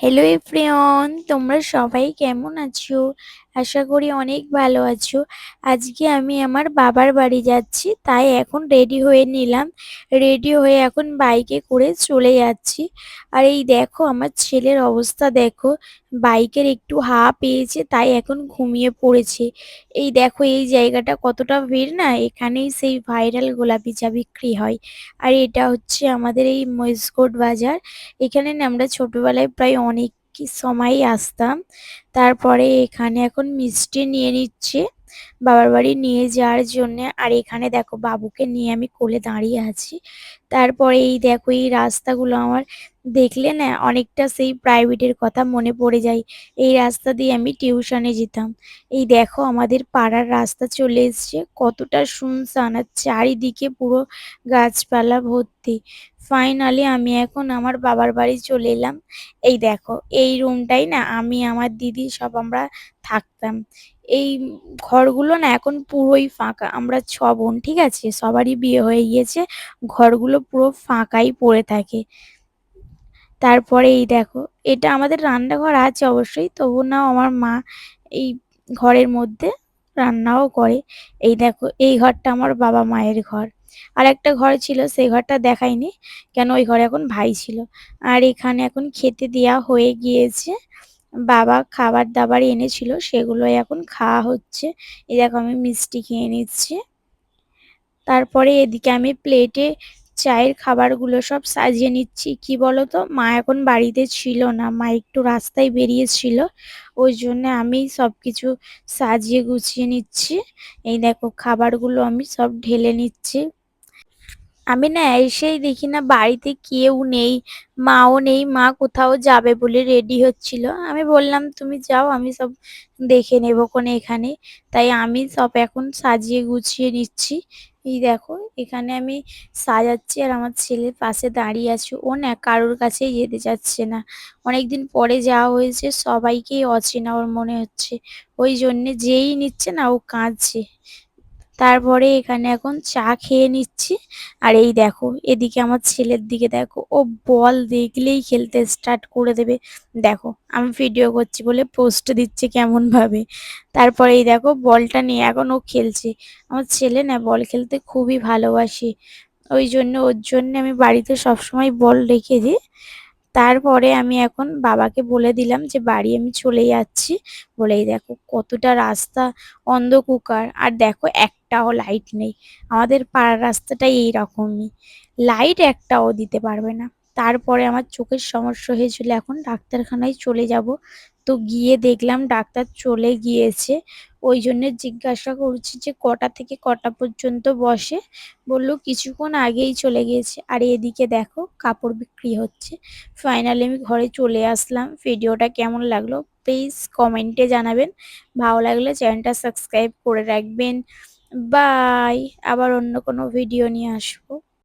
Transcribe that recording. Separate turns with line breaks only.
Hello everyone, তোমরা সবাই কেমন আছো? আশা করি অনেক ভালো আছো। আজকে আমি আমার বাবার বাড়ি যাচ্ছি, তাই এখন রেডি হয়ে নিলাম। রেডি হয়ে এখন বাইকে করে চলে যাচ্ছি। আর এই দেখো আমার ছেলের অবস্থা দেখো, বাইকের একটু পেয়েছে তাই এখন ঘুমিয়ে পড়েছে। এই দেখো এই জায়গাটা কতটা ভিড় না, এখানেই সেই ভাইরাল গোলাপি চা বিক্রি হয়। আর এটা হচ্ছে আমাদের এই মহিষগড় বাজার। এখানে না আমরা ছোটবেলায় প্রায় অনেক সময়ই আসতাম। তারপরে এখানে এখন মিষ্টি নিয়ে নিচ্ছে বাবার বাড়ি নিয়ে যাওয়ার জন্যে। আর এখানে দেখো বাবুকে নিয়ে আমি কোলে দাঁড়িয়ে আছি। তারপরে এই দেখো এই রাস্তাগুলো আমার দেখলে না অনেকটা সেই প্রাইভেটের কথা মনে পড়ে যায়। এই রাস্তা দিয়ে আমি টিউশনে যেতাম। এই দেখো আমাদের পাড়ার রাস্তা চলে এসছে, কতটা শুনশান আর চারিদিকে পুরো গাছপালা ভর্তি। ফাইনালি আমি এখন আমার বাবার বাড়ি চলে এলাম। এই দেখো এই রুমটাই না আমি আমার দিদি সব আমরা থাকতাম। এই ঘরগুলো না এখন পুরোই ফাঁকা, আমরা বোন, ঠিক আছে, সবারই বিয়ে হয়ে গিয়েছে। ঘরগুলো পুরো ফাঁকাই পড়ে থাকে। তারপরে এই দেখো এটা আমাদের রান্নাঘর আছে অবশ্যই, তবু নাও আমার মা এই ঘরের মধ্যে রান্নাও করে। এই দেখো এই ঘরটা আমার বাবা মায়ের ঘর। আর একটা ঘর ছিল সেই ঘরটা দেখাইনি, কেন ওই ঘরে এখন ভাই ছিল। আর এখানে এখন খেতে দেয়া হয়ে গিয়েছে। বাবা খাবার দাবার এনেছিল, সেগুলো এখন খাওয়া হচ্ছে। এই দেখো আমি মিষ্টি খেয়ে নিচ্ছি। তারপরে এদিকে আমি প্লেটে চায়ের খাবারগুলো সব সাজিয়ে নিচ্ছি। কি বলতো, মা এখন বাড়িতে ছিল না, মা একটু রাস্তায় বেরিয়েছিল, ওই জন্য আমি সবকিছু সাজিয়ে গুছিয়ে নিচ্ছি। এই দেখো খাবারগুলো আমি সব ঢেলে নিচ্ছি। আমি না এসেই দেখি না বাড়িতে কেউ নেই, মাও নেই, মা কোথাও যাবে বলে রেডি হচ্ছিল। আমি বললাম তুমি যাও, আমি সব দেখে নেবো কোনে এখানে। তাই আমি সব এখন সাজিয়ে গুছিয়ে নিচ্ছি। এই দেখো এখানে আমি সাজাচ্ছি আর আমার ছেলে পাশে দাঁড়িয়ে আছে, ও না কারোর কাছেই যেতে চাচ্ছে না। অনেকদিন পরে যাওয়া হয়েছে, সবাইকেই অচেনা ওর মনে হচ্ছে, ওই জন্যে যেই নিচ্ছে না ও কাঁদছে। তারপরে এখানে এখন চা খেয়ে নিচ্ছি। আর এই দেখো এদিকে আমার ছেলের দিকে দেখো, ও বল দেখলেই খেলতে স্টার্ট করে দেবে। দেখো আমি ভিডিও করছি বলে পোস্ট দিচ্ছে কেমন ভাবে। তারপরে এই দেখো বলটা নিয়ে এখন ও খেলছে। আমার ছেলে না বল খেলতে খুবই ভালোবাসে, ওই জন্য ওর জন্য আমি বাড়িতে সবসময় বল রেখে দিই। তারপরে আমি এখন বাবাকে বলে দিলাম যে বাড়ি আমি চলে যাচ্ছি। বলেই দেখো কতটা রাস্তা অন্ধকার, আর দেখো একটাও লাইট নেই। আমাদের পাড়ার রাস্তাটাই এইরকমই, লাইট একটাও দিতে পারবে না। তারপরে আমার চোখের সমস্যা হয়েছিল, এখন ডাক্তারখানায় চলে যাব। তো গিয়ে দেখলাম ডাক্তার চলে গিয়েছে। ওই জন্য জিজ্ঞাসা করছি যে কটা থেকে কটা পর্যন্ত বসে। বললো কিছুক্ষণ আগেই চলে গিয়েছে। আর এদিকে দেখো কাপড় বিক্রি হচ্ছে। ফাইনালি আমি ঘরে চলে আসলাম। ভিডিওটা কেমন লাগলো প্লিজ কমেন্টে জানাবেন। ভালো লাগলে চ্যানেলটা সাবস্ক্রাইব করে রাখবেন। বাই। আবার অন্য কোনো ভিডিও নিয়ে আসবো।